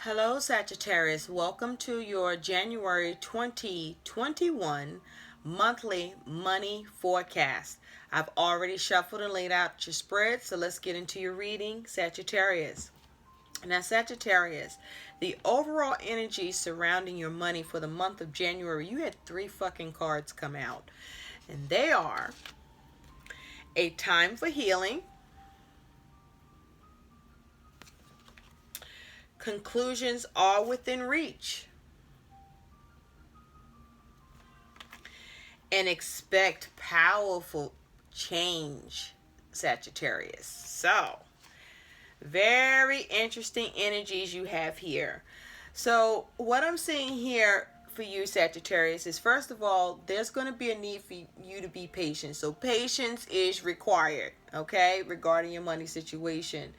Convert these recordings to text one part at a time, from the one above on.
Hello, Sagittarius. Welcome to your January 2021 monthly money forecast. I've already shuffled and laid out your spread, so let's get into your reading, Sagittarius. Now, Sagittarius, the overall energy surrounding your money for the month of January, you had three fucking cards come out, and they are a time for healing, conclusions are within reach, and expect powerful change, Sagittarius. So, very interesting energies you have here. So, what I'm seeing here for you, Sagittarius, is first of all, there's going to be a need for you to be patient. So, patience is required, okay, regarding your money situation.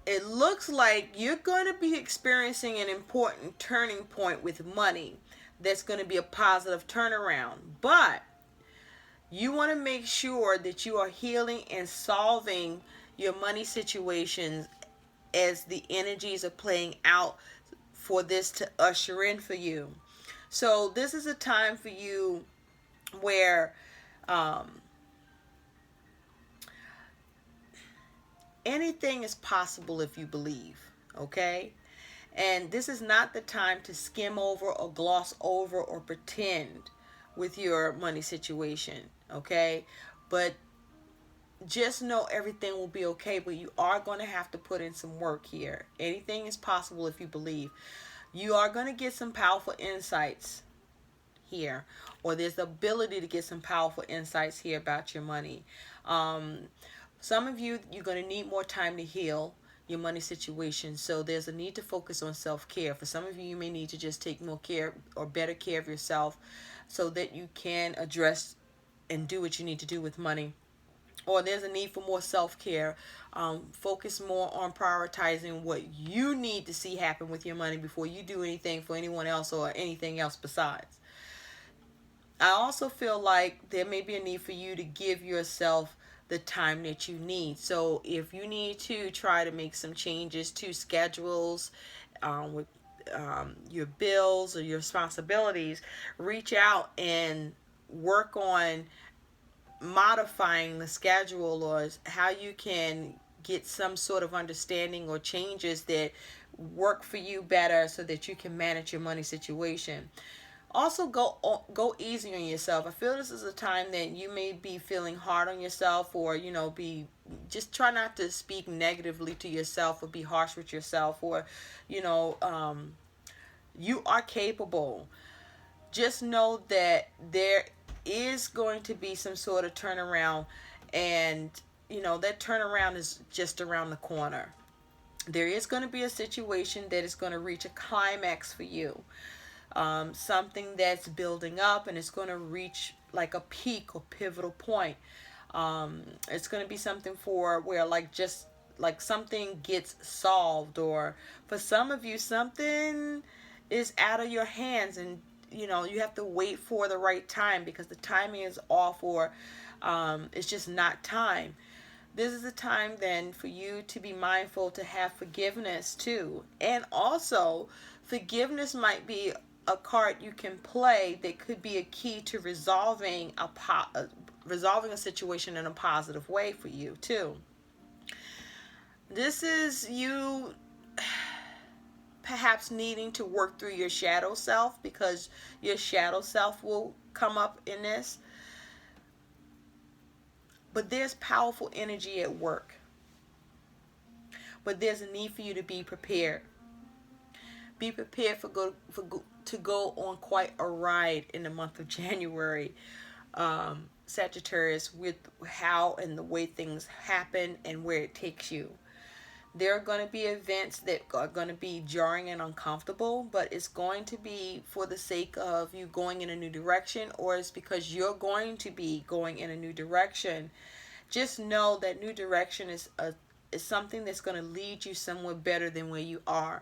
It looks like you're going to be experiencing an important turning point with money that's going to be a positive turnaround. But you want to make sure that you are healing and solving your money situations as the energies are playing out for this to usher in for you. So this is a time for you where anything is possible if you believe, okay? And this is not the time to skim over or gloss over or pretend with your money situation, okay? But just know everything will be okay, but you are going to have to put in some work here. Anything is possible if you believe. You are going to get some powerful insights here, or there's the ability to get some powerful insights here about your money. Some of you, you're going to need more time to heal your money situation. So there's a need to focus on self-care. For some of you, you may need to just take more care or better care of yourself so that you can address and do what you need to do with money. Or there's a need for more self-care. Focus more on prioritizing what you need to see happen with your money before you do anything for anyone else or anything else besides. I also feel like there may be a need for you to give yourself the time that you need. So if you need to try to make some changes to schedules with your bills or your responsibilities, reach out and work on modifying the schedule or how you can get some sort of understanding or changes that work for you better so that you can manage your money situation. Also, go easy on yourself. I feel this is a time that you may be feeling hard on yourself, or be just try not to speak negatively to yourself or be harsh with yourself, or you are capable. Just know that there is going to be some sort of turnaround, and that turnaround is just around the corner. There is going to be a situation that is going to reach a climax for you. Something that's building up and it's going to reach like a peak or pivotal point. It's going to be something for where just like something gets solved, or for some of you something is out of your hands, and you have to wait for the right time because the timing is off, or it's just not time. This is a time then for you to be mindful to have forgiveness too. And also, forgiveness might be a card you can play that could be a key to resolving a situation in a positive way for you too. This is you perhaps needing to work through your shadow self, because your shadow self will come up in this. But there's powerful energy at work. But there's a need for you to be prepared. Be prepared to go on quite a ride in the month of January, Sagittarius, with how and the way things happen and where it takes you. There are going to be events that are going to be jarring and uncomfortable, but it's going to be for the sake of you going in a new direction, or it's because you're going to be going in a new direction. Just know that new direction is something that's going to lead you somewhere better than where you are.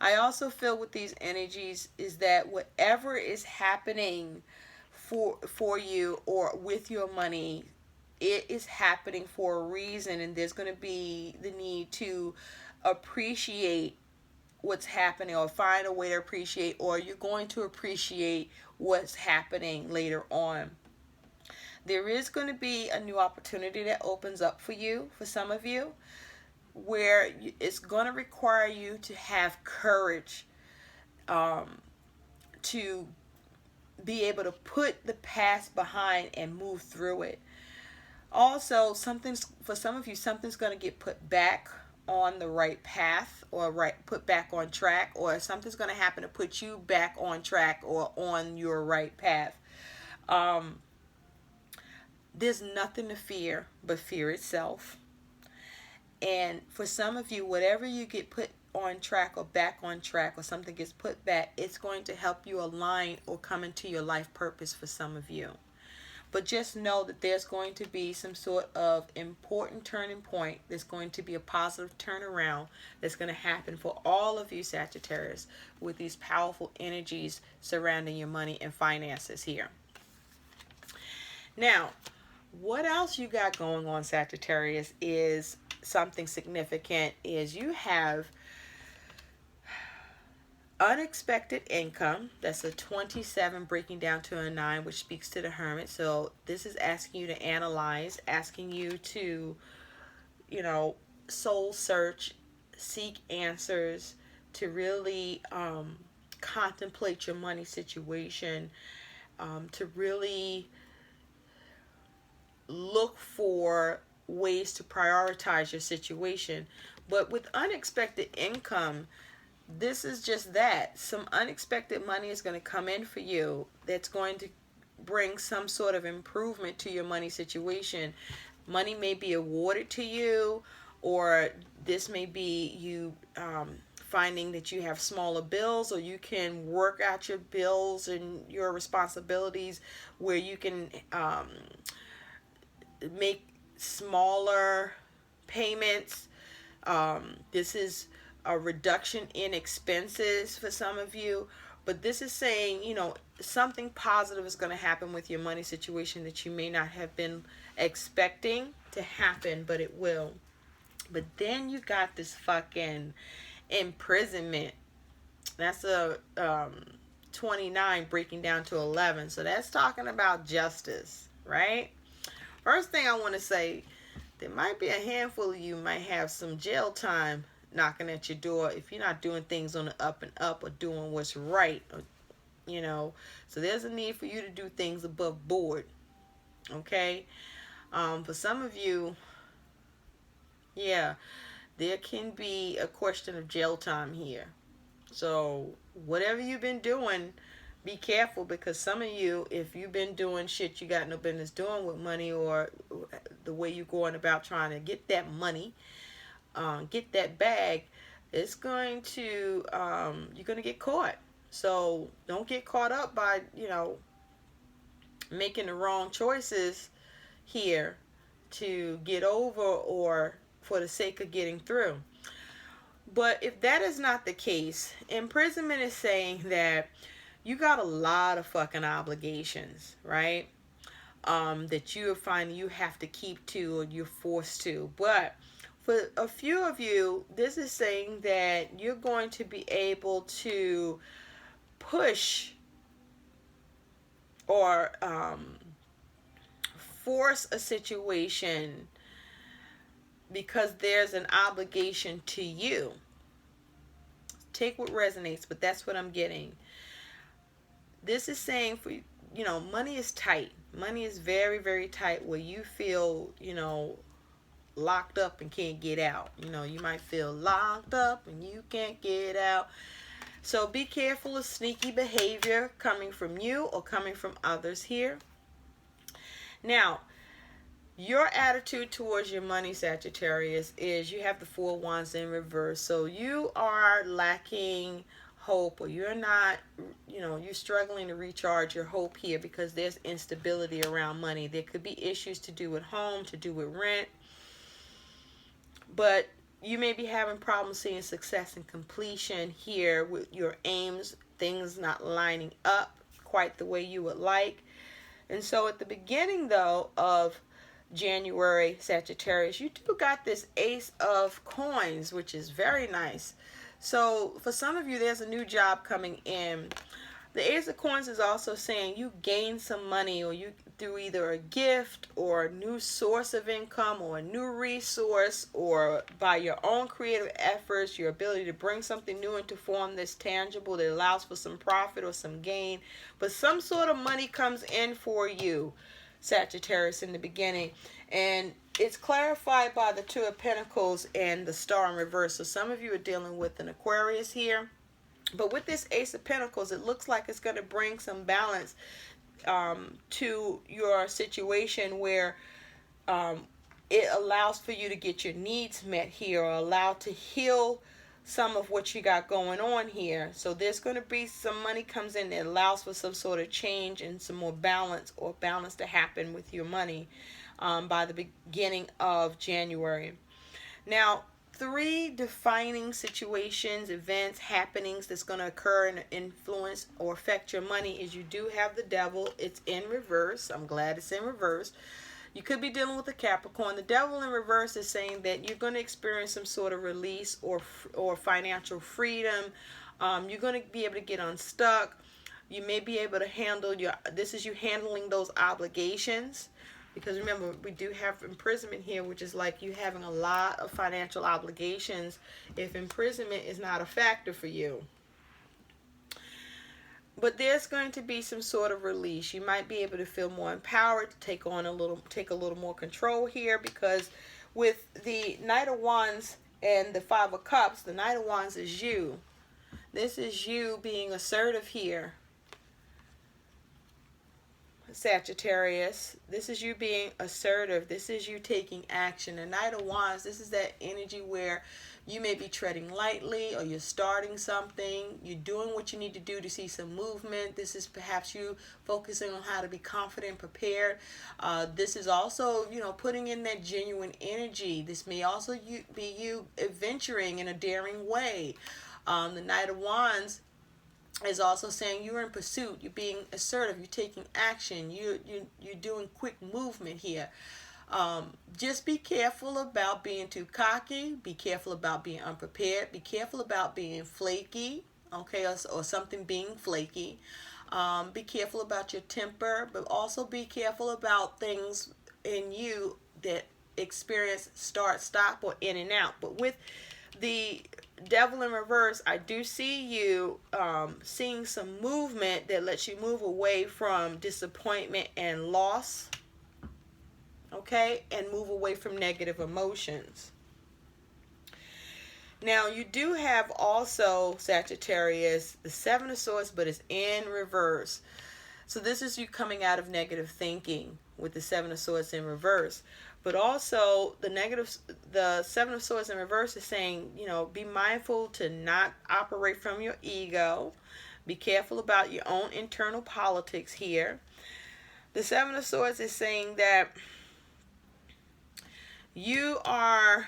I also feel with these energies is that whatever is happening for you or with your money, it is happening for a reason, and there's going to be the need to appreciate what's happening, or find a way to appreciate, or you're going to appreciate what's happening later on. There is going to be a new opportunity that opens up for you, for some of you, where it's going to require you to have courage, to be able to put the past behind and move through it. Also, something's, for some of you, something's going to get put back on the right path, or put back on track, or something's going to happen to put you back on track or on your right path. There's nothing to fear but fear itself. And for some of you, whatever you get put on track or back on track, or something gets put back, it's going to help you align or come into your life purpose for some of you. But just know that there's going to be some sort of important turning point. There's going to be a positive turnaround that's going to happen for all of you Sagittarius, with these powerful energies surrounding your money and finances here. Now, what else you got going on, Sagittarius, is something significant. Is you have unexpected income. That's a 27 breaking down to a 9, which speaks to the Hermit. So this is asking you to analyze, asking you to, soul search, seek answers, to really contemplate your money situation, to really look for ways to prioritize your situation. But with unexpected income, this is just that. Some unexpected money is going to come in for you that's going to bring some sort of improvement to your money situation. Money may be awarded to you, or this may be you finding that you have smaller bills, or you can work out your bills and your responsibilities where you can make smaller payments. This is a reduction in expenses for some of you, but this is saying, something positive is going to happen with your money situation that you may not have been expecting to happen, but it will. But then you got this fucking imprisonment. That's a 29 breaking down to 11. So that's talking about justice, right? First thing I want to say, there might be a handful of you might have some jail time knocking at your door if you're not doing things on the up and up, or doing what's right, or, so there's a need for you to do things above board. Okay. For some of you, there can be a question of jail time here. So whatever you've been doing, be careful, because some of you, if you've been doing shit you got no business doing with money, or the way you're going about trying to get that money, get that bag, it's going to, you're going to get caught. So don't get caught up by, making the wrong choices here to get over, or for the sake of getting through. But if that is not the case, imprisonment is saying that you got a lot of fucking obligations, right? That you find you have to keep to, or you're forced to. But for a few of you, this is saying that you're going to be able to push, or force a situation because there's an obligation to you. Take what resonates, but that's what I'm getting. This is saying, for money is tight. Money is very, very tight, where you feel, locked up and can't get out. You might feel locked up and you can't get out. So be careful of sneaky behavior coming from you or coming from others here. Now, your attitude towards your money, Sagittarius, is you have the 4 wands in reverse. So you are lacking hope, or you're not, you're struggling to recharge your hope here, because there's instability around money. There could be issues to do with home, to do with rent. But you may be having problems seeing success and completion here with your aims, things not lining up quite the way you would like. And so at the beginning, though, of January, Sagittarius, you do got this Ace of Coins, which is very nice. So for some of you, there's a new job coming in. The Ace of Coins is also saying you gain some money, or you through either a gift or a new source of income or a new resource, or by your own creative efforts, your ability to bring something new into form that's tangible, that allows for some profit or some gain. But some sort of money comes in for you, Sagittarius, in the beginning. And it's clarified by the Two of Pentacles and the Star in reverse. So some of you are dealing with an Aquarius here. But with this Ace of Pentacles, it looks like it's going to bring some balance to your situation, where it allows for you to get your needs met here, or allow to heal some of what you got going on here. So there's going to be some money comes in that allows for some sort of change and some more balance, or balance to happen with your money by the beginning of January. Now, 3 defining situations, events, happenings that's going to occur and influence or affect your money is you do have the Devil. It's in reverse. I'm glad it's in reverse. You could be dealing with a Capricorn. The Devil in reverse is saying that you're going to experience some sort of release or financial freedom. You're going to be able to get unstuck. You may be able to handle this is you handling those obligations. Because remember, we do have imprisonment here, which is like you having a lot of financial obligations if imprisonment is not a factor for you. But there's going to be some sort of release. You might be able to feel more empowered to take a little more control here, because with the Knight of Wands and the Five of Cups, the Knight of Wands is you. This is you being assertive here, Sagittarius. This is you being assertive. This is you taking action. The Knight of Wands, this is that energy where you may be treading lightly, or you're starting something. You're doing what you need to do to see some movement. This is perhaps you focusing on how to be confident and prepared. This is also, putting in that genuine energy. This may also be you adventuring in a daring way. The Knight of Wands is also saying you're in pursuit, you're being assertive, you're taking action, you're doing quick movement here. Just be careful about being too cocky, be careful about being unprepared, be careful about being flaky, okay, or something being flaky. Be careful about your temper, but also be careful about things in you that experience start, stop, or in and out. But with the Devil in reverse, I do see you seeing some movement that lets you move away from disappointment and loss, okay, and move away from negative emotions. Now, you do have also, Sagittarius, the Seven of Swords, but it's in reverse. So this is you coming out of negative thinking with the Seven of Swords in reverse. But also the Seven of Swords in reverse is saying, be mindful to not operate from your ego. Be careful about your own internal politics here. The Seven of Swords is saying that you are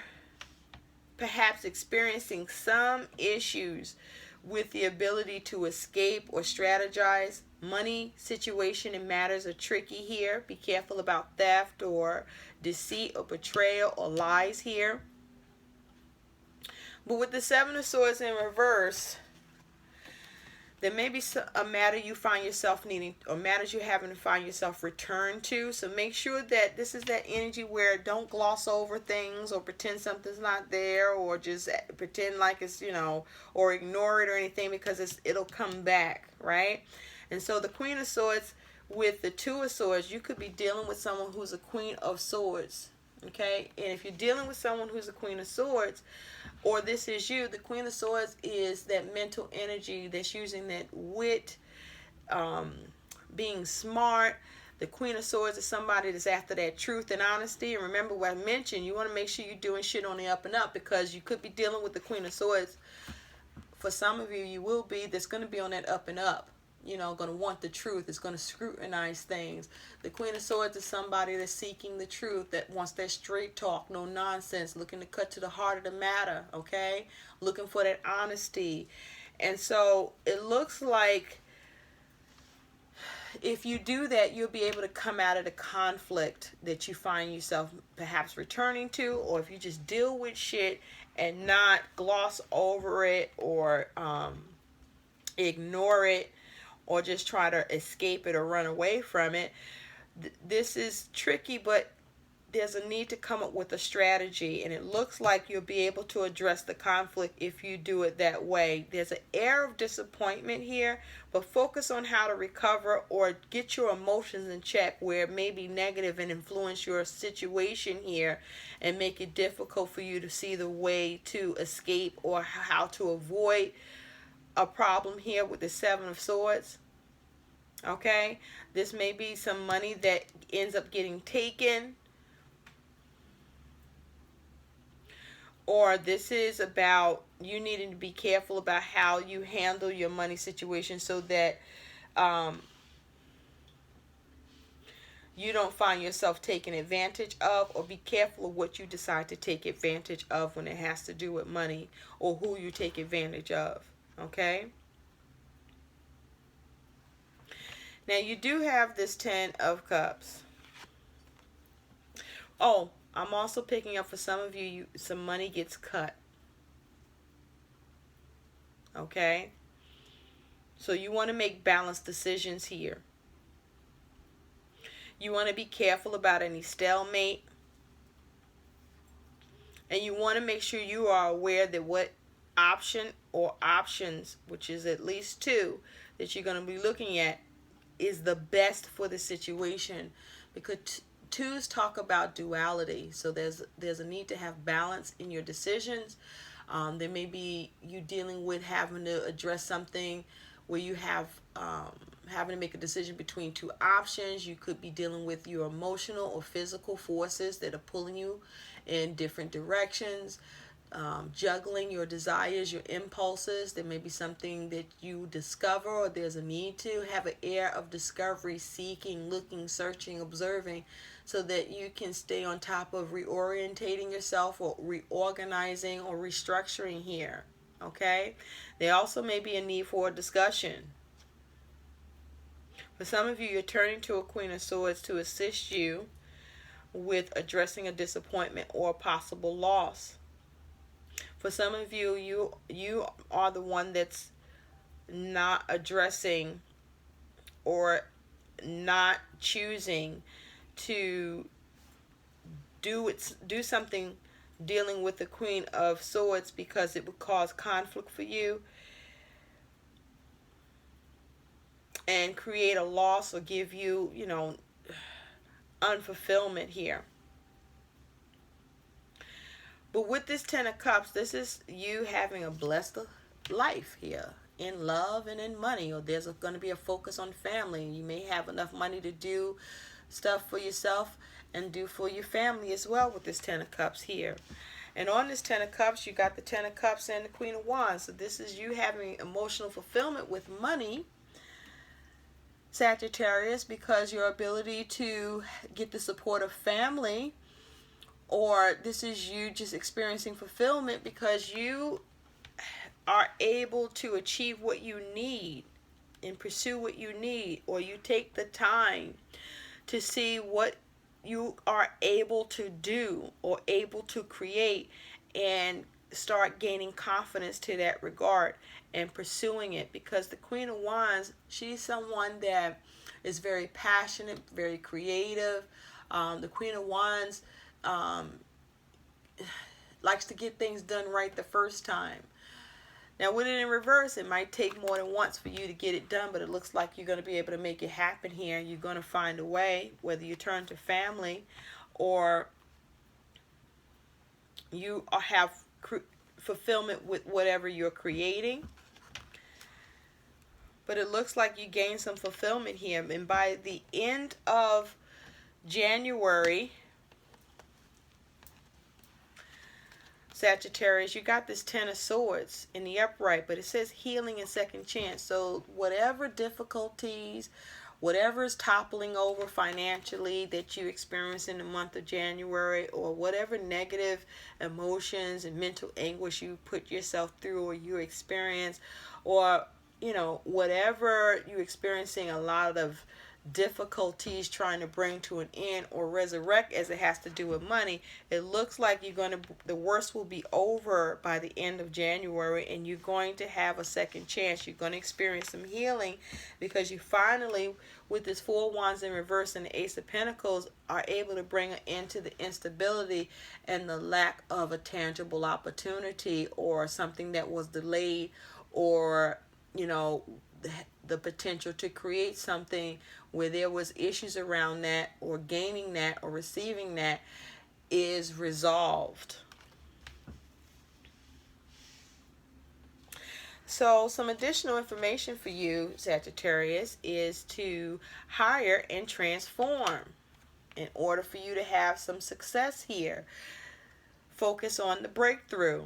perhaps experiencing some issues with the ability to escape or strategize. Money situation and matters are tricky here. Be careful about theft or deceit or betrayal or lies here. But with the Seven of Swords in reverse, there may be a matter you find yourself needing, or matters you're having to find yourself return to. So make sure that this is that energy where don't gloss over things or pretend something's not there, or just pretend like it's, or ignore it or anything, because it'll come back, right? And so the Queen of Swords with the Two of Swords, you could be dealing with someone who's a Queen of Swords, okay? And if you're dealing with someone who's a Queen of Swords, or this is you, the Queen of Swords is that mental energy that's using that wit, being smart. The Queen of Swords is somebody that's after that truth and honesty. And remember what I mentioned, you want to make sure you're doing shit on the up and up, because you could be dealing with the Queen of Swords. For some of you, you will be, that's going to be on that up and up. Going to want the truth. It's going to scrutinize things. The Queen of Swords is somebody that's seeking the truth, that wants that straight talk, no nonsense, looking to cut to the heart of the matter, okay? Looking for that honesty. And so it looks like if you do that, you'll be able to come out of the conflict that you find yourself perhaps returning to, or if you just deal with shit and not gloss over it or ignore it or just try to escape it or run away from it. This is tricky, but there's a need to come up with a strategy, and it looks like you'll be able to address the conflict if you do it that way. There's an air of disappointment here, but focus on how to recover or get your emotions in check where it may be negative and influence your situation here and make it difficult for you to see the way to escape or how to avoid a problem here with the Seven of Swords. Okay, this may be some money that ends up getting taken, or this is about you needing to be careful about how you handle your money situation so that you don't find yourself taken advantage of, or be careful of what you decide to take advantage of when it has to do with money or who you take advantage of. Okay? Now you do have this 10 of Cups. Oh, I'm also picking up for some of you, some money gets cut. Okay? So you want to make balanced decisions here. You want to be careful about any stalemate. And you want to make sure you are aware that what option or options, which is at least two, that you're going to be looking at is the best for the situation, because twos talk about duality. So there's a need to have balance in your decisions. There may be you dealing with having to address something where you have having to make a decision between two options. You could be dealing with your emotional or physical forces that are pulling you in different directions. Juggling your desires, your impulses. There may be something that you discover, or there's a need to have an air of discovery, seeking, looking, searching, observing, so that you can stay on top of reorientating yourself or reorganizing or restructuring here. Okay? There also may be a need for a discussion. For some of you, you're turning to a Queen of Swords to assist you with addressing a disappointment or a possible loss. For some of you, you are the one that's not addressing or not choosing to do something dealing with the Queen of Swords because it would cause conflict for you and create a loss or give you, unfulfillment here. But with this 10 of Cups, this is you having a blessed life here in love and in money, or there's going to be a focus on family. You may have enough money to do stuff for yourself and do for your family as well with this 10 of Cups here. And on this 10 of Cups, you got the 10 of Cups and the Queen of Wands. So this is you having emotional fulfillment with money, Sagittarius, because your ability to get the support of family, or this is you just experiencing fulfillment because you are able to achieve what you need and pursue what you need, or you take the time to see what you are able to do or able to create and start gaining confidence to that regard and pursuing it. Because the Queen of Wands, she's someone that is very passionate, very creative. The Queen of Wands likes to get things done right the first time. Now with it in reverse, it might take more than once for you to get it done, but it looks like you're going to be able to make it happen here. You're going to find a way, whether you turn to family or you have fulfillment with whatever you're creating. But it looks like you gain some fulfillment here, and by the end of January, Sagittarius, you got this 10 of Swords in the upright, but it says healing and second chance. So whatever difficulties, whatever is toppling over financially that you experience in the month of January, or whatever negative emotions and mental anguish you put yourself through or you experience, or whatever you're experiencing a lot of difficulties trying to bring to an end or resurrect as it has to do with money, it looks like the worst will be over by the end of January, and you're going to have a second chance. You're going to experience some healing because you finally, with this Four of Wands in reverse and the Ace of Pentacles, are able to bring an end to the instability and the lack of a tangible opportunity or something that was delayed, or the potential to create something where there was issues around that, or gaining that or receiving that is resolved. So some additional information for you, Sagittarius, is to hire and transform in order for you to have some success here. Focus on the breakthrough.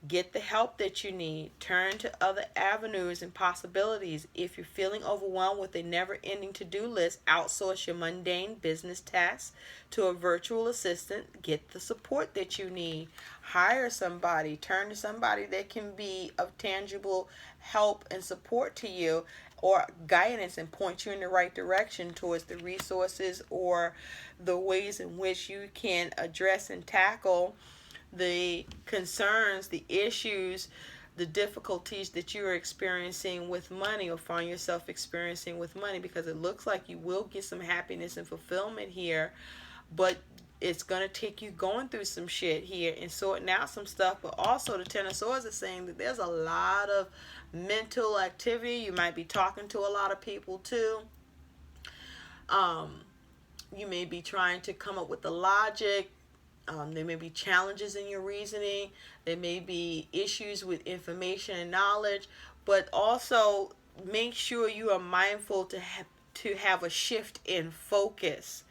Get the help that you need. Turn to other avenues and possibilities. If you're feeling overwhelmed with a never-ending to-do list, outsource your mundane business tasks to a virtual assistant. Get the support that you need. Hire somebody. Turn to somebody that can be of tangible help and support to you, or guidance, and point you in the right direction towards the resources or the ways in which you can address and tackle the concerns, the issues, the difficulties that you're experiencing with money, or find yourself experiencing with money, because it looks like you will get some happiness and fulfillment here, but it's going to take you going through some shit here and sorting out some stuff. But also the Ten of Swords is saying that there's a lot of mental activity. You might be talking to a lot of people too. You may be trying to come up with the logic. There may be challenges in your reasoning. There may be issues with information and knowledge. But also make sure you are mindful to have a shift in focus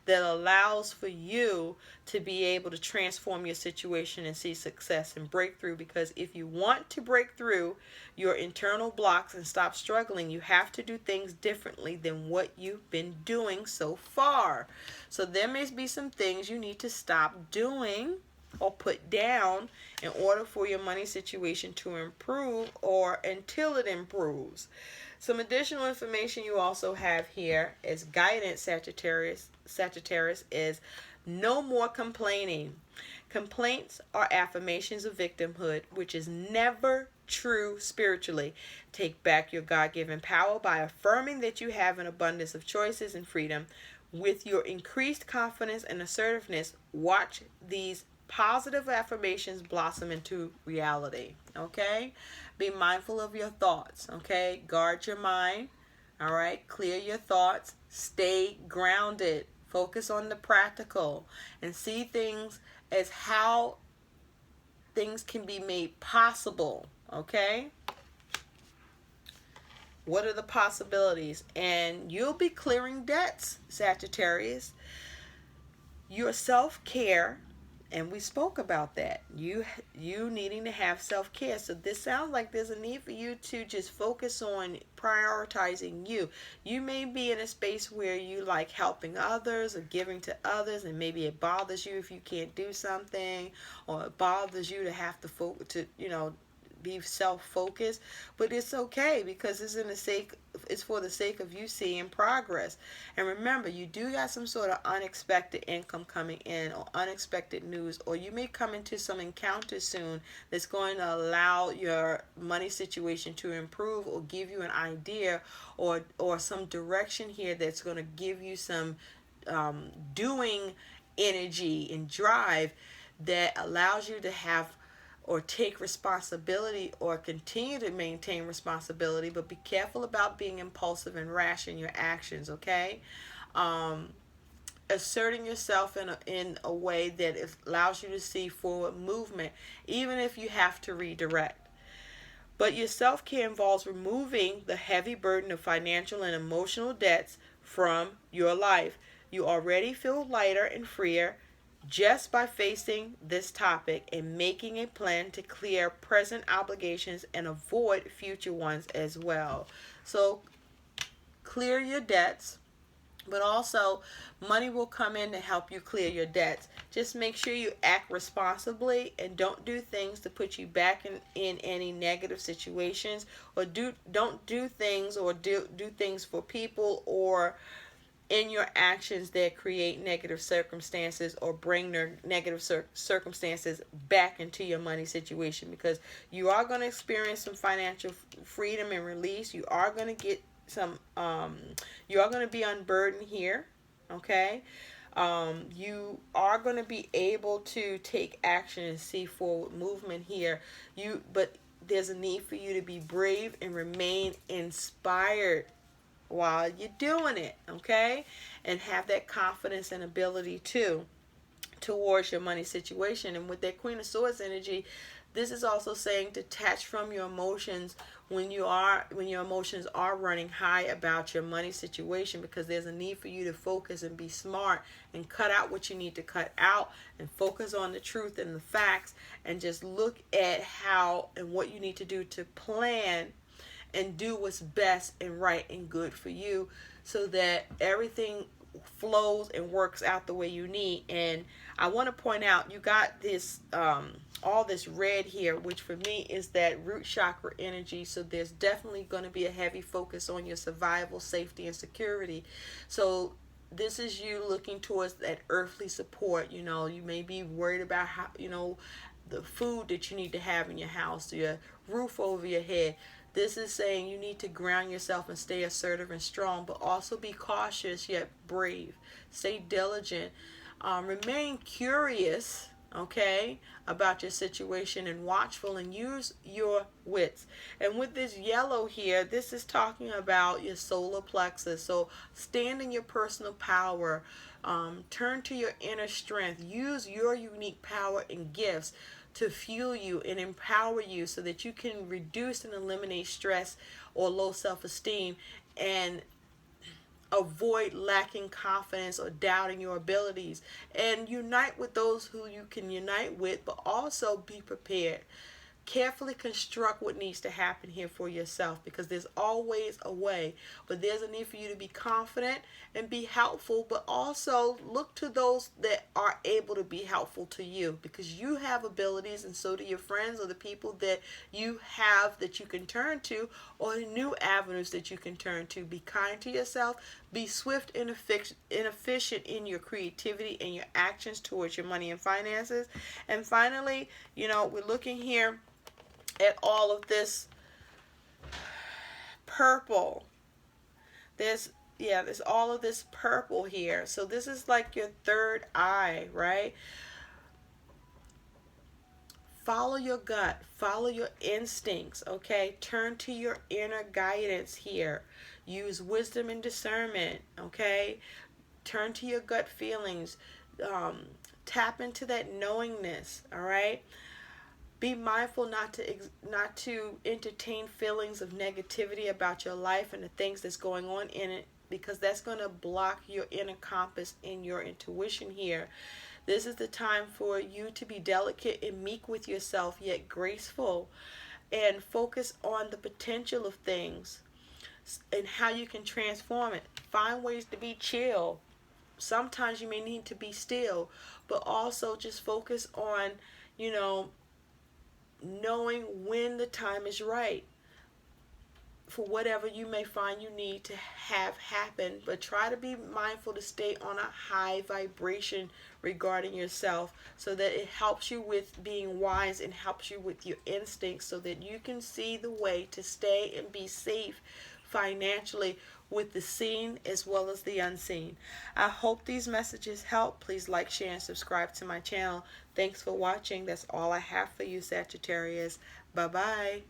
that allows for you to be able to transform your situation and see success and breakthrough. Because if you want to break through your internal blocks and stop struggling, you have to do things differently than what you've been doing so far. So there may be some things you need to stop doing or put down in order for your money situation to improve, or until it improves. Some additional information you also have here is guidance, Sagittarius. Sagittarius is no more complaining. Complaints are affirmations of victimhood, which is never true spiritually. Take back your God-given power by affirming that you have an abundance of choices and freedom. With your increased confidence and assertiveness, watch these positive affirmations blossom into reality. Okay? Be mindful of your thoughts. Okay? Guard your mind. All right? Clear your thoughts. Stay grounded. Focus on the practical and see things as how things can be made possible. Okay? What are the possibilities? And you'll be clearing debts, Sagittarius. Your self-care, and we spoke about that. You needing to have self-care. So this sounds like there's a need for you to just focus on prioritizing you. You may be in a space where you like helping others or giving to others, and maybe it bothers you if you can't do something, or it bothers you to have to focus to, be self-focused. But it's okay, because it's for the sake of you seeing progress. And remember, you do got some sort of unexpected income coming in, or unexpected news, or you may come into some encounter soon that's going to allow your money situation to improve, or give you an idea or some direction here that's going to give you some doing energy and drive that allows you to have or take responsibility, or continue to maintain responsibility. But be careful about being impulsive and rash in your actions. Okay? Asserting yourself in a way that allows you to see forward movement, even if you have to redirect. But your self-care involves removing the heavy burden of financial and emotional debts from your life. You already feel lighter and freer just by facing this topic and making a plan to clear present obligations and avoid future ones as well. So clear your debts, But also, money will come in to help you clear your debts. Just make sure you act responsibly and don't do things to put you back in any negative situations, or don't do things or do things for people or in your actions that create negative circumstances or bring their negative circumstances back into your money situation, because you are going to experience some financial freedom and release. You are going to get some you are going to be unburdened here, okay? You are going to be able to take action and see forward movement here. But there's a need for you to be brave and remain inspired while you're doing it, okay? And have that confidence and ability too towards your money situation. And with that Queen of Swords energy, this is also saying detach from your emotions when your emotions are running high about your money situation, because there's a need for you to focus and be smart and cut out what you need to cut out and focus on the truth and the facts, and just look at how and what you need to do to plan and do what's best and right and good for you, so that everything flows and works out the way you need. And I want to point out, you got this all this red here, which for me is that root chakra energy. So there's definitely going to be a heavy focus on your survival, safety, and security. So this is you looking towards that earthly support. You may be worried about how, the food that you need to have in your house, your roof over your head. This is saying you need to ground yourself and stay assertive and strong, but also be cautious yet brave. Stay diligent. Remain curious, okay, about your situation, and watchful, and use your wits. And with this yellow here, this is talking about your solar plexus. So stand in your personal power. Turn to your inner strength. Use your unique power and gifts to fuel you and empower you, so that you can reduce and eliminate stress or low self-esteem, and avoid lacking confidence or doubting your abilities, and unite with those who you can unite with, but also be prepared. Carefully construct what needs to happen here for yourself, because there's always a way, but there's a need for you to be confident and be helpful, but also look to those that are able to be helpful to you, because you have abilities and so do your friends or the people that you have that you can turn to, or new avenues that you can turn to. Be kind to yourself, be swift and efficient in your creativity and your actions towards your money and finances. And finally, we're looking here at all of this purple. There's all of this purple here. So this is like your third eye, right? Follow your gut, follow your instincts, okay? Turn to your inner guidance here. Use wisdom and discernment, okay? Turn to your gut feelings. Tap into that knowingness, all right? Be mindful not to entertain feelings of negativity about your life and the things that's going on in it, because that's going to block your inner compass and your intuition here. This is the time for you to be delicate and meek with yourself, yet graceful, and focus on the potential of things and how you can transform it. Find ways to be chill. Sometimes you may need to be still, but also just focus on, knowing when the time is right for whatever you may find you need to have happen. But try to be mindful to stay on a high vibration regarding yourself, so that it helps you with being wise and helps you with your instincts, so that you can see the way to stay and be safe financially with the seen as well as the unseen. I hope these messages help. Please like, share, and subscribe to my channel. Thanks for watching. That's all I have for you, Sagittarius. Bye-bye.